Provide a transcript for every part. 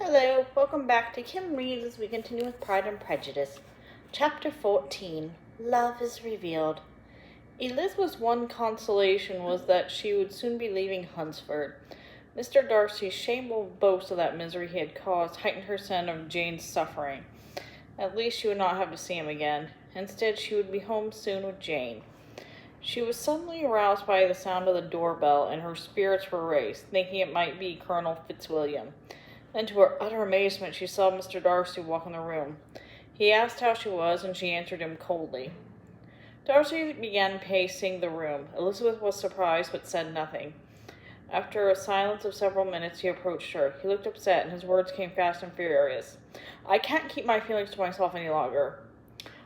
Hello, welcome back to Kim Reads as we continue with Pride and Prejudice. Chapter 14, Love is Revealed. Elizabeth's one consolation was that she would soon be leaving Hunsford. Mr. Darcy's shameful boast of that misery he had caused heightened her sense of Jane's suffering. At least she would not have to see him again. Instead, she would be home soon with Jane. She was suddenly aroused by the sound of the doorbell, and her spirits were raised, thinking it might be Colonel Fitzwilliam. Then, to her utter amazement, she saw Mr. Darcy walk in the room. He asked how she was, and she answered him coldly. Darcy began pacing the room. Elizabeth was surprised, but said nothing. After a silence of several minutes, he approached her. He looked upset, and his words came fast and furious. "I can't keep my feelings to myself any longer.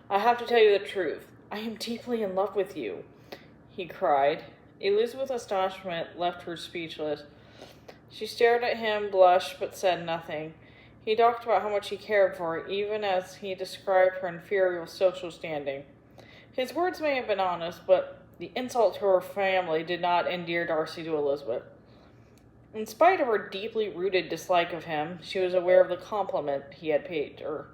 I have to tell you the truth. I am deeply in love with you," he cried. Elizabeth's astonishment left her speechless. She stared at him, blushed, but said nothing. He talked about how much he cared for her, even as he described her inferior social standing. His words may have been honest, but the insult to her family did not endear Darcy to Elizabeth. In spite of her deeply rooted dislike of him, she was aware of the compliment he had paid her,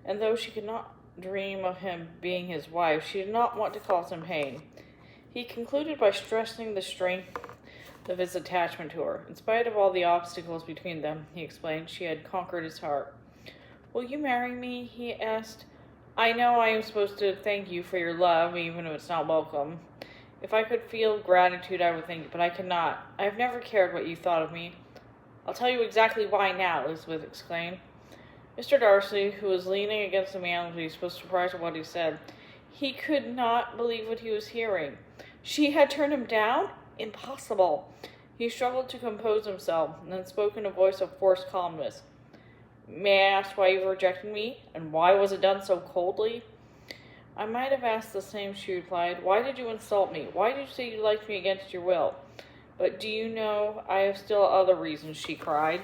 and though she could not dream of him being his wife, she did not want to cause him pain. He concluded by stressing the strength of his attachment to her. In spite of all the obstacles between them, he explained, she had conquered his heart. "Will you marry me?" he asked. "I know I am supposed to thank you for your love, even if it's not welcome. If I could feel gratitude, I would think, but I cannot. I have never cared what you thought of me." "I'll tell you exactly why now," Elizabeth exclaimed. Mr. Darcy, who was leaning against the mantelpiece, was surprised at what he said. He could not believe what he was hearing. She had turned him down? Impossible. He struggled to compose himself, and then spoke in a voice of forced calmness. "May I ask why you rejected me, and why was it done so coldly?" "I might have asked the same," she replied. "Why did you insult me? Why did you say you liked me against your will?" "But do you know I have still other reasons," she cried.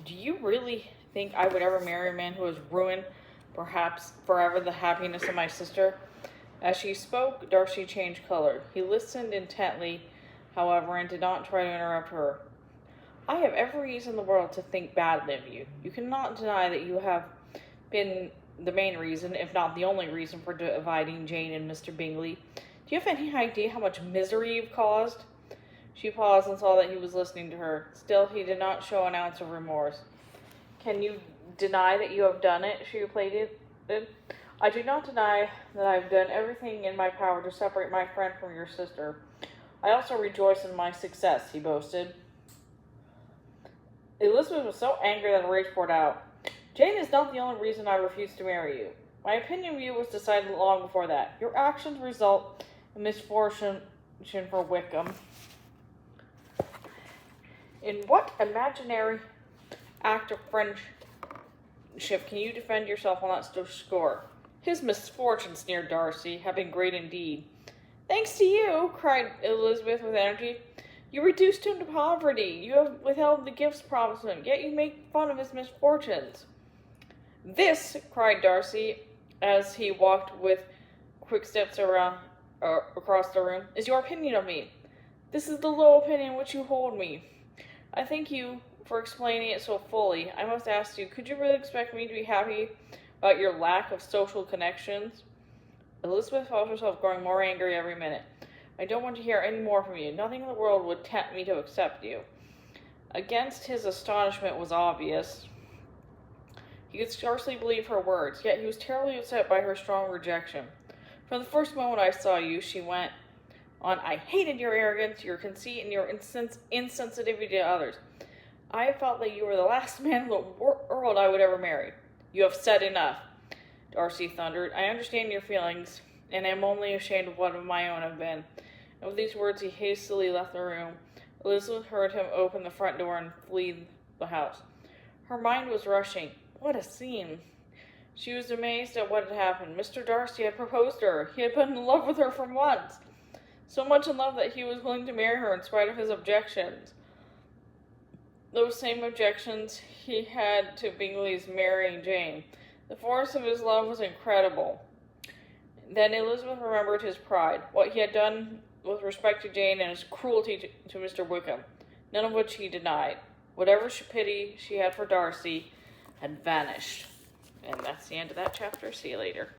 "Do you really think I would ever marry a man who has ruined, perhaps forever, the happiness of my sister?" As she spoke, Darcy changed color. He listened intently, however, and did not try to interrupt her. "I have every reason in the world to think badly of you. You cannot deny that you have been the main reason, if not the only reason, for dividing Jane and Mr. Bingley. Do you have any idea how much misery you've caused?" She paused and saw that he was listening to her. Still, he did not show an ounce of remorse. "Can you deny that you have done it?" she pleaded. "I do not deny that I have done everything in my power to separate my friend from your sister. I also rejoice in my success," he boasted. Elizabeth was so angry that her rage poured out. "Jane is not the only reason I refused to marry you. My opinion of you was decided long before that. Your actions result in misfortune for Wickham. In what imaginary act of friendship can you defend yourself on that score?" "His misfortune," sneered Darcy, "have been great indeed." "Thanks to you," cried Elizabeth with energy. "You reduced him to poverty. You have withheld the gifts promised him, yet you make fun of his misfortunes." "This," cried Darcy, as he walked with quick steps across the room, "is your opinion of me. This is the low opinion which you hold me. I thank you for explaining it so fully. I must ask you, could you really expect me to be happy about your lack of social connections?" Elizabeth felt herself growing more angry every minute. "I don't want to hear any more from you. Nothing in the world would tempt me to accept you." Against his astonishment was obvious. He could scarcely believe her words, yet he was terribly upset by her strong rejection. "From the first moment I saw you," she went on, "I hated your arrogance, your conceit, and your insensitivity to others. I have felt that you were the last man in the world I would ever marry." "You have said enough," Darcy thundered. "I understand your feelings, and am only ashamed of what of my own have been." And with these words he hastily left the room. Elizabeth heard him open the front door and flee the house. Her mind was rushing. What a scene! She was amazed at what had happened. Mr. Darcy had proposed to her. He had been in love with her for months. So much in love that he was willing to marry her in spite of his objections. Those same objections he had to Bingley's marrying Jane. The force of his love was incredible. Then Elizabeth remembered his pride, what he had done with respect to Jane, and his cruelty to Mr. Wickham, none of which he denied. whatever pity she had for Darcy had vanished. And that's the end of that chapter. See you later.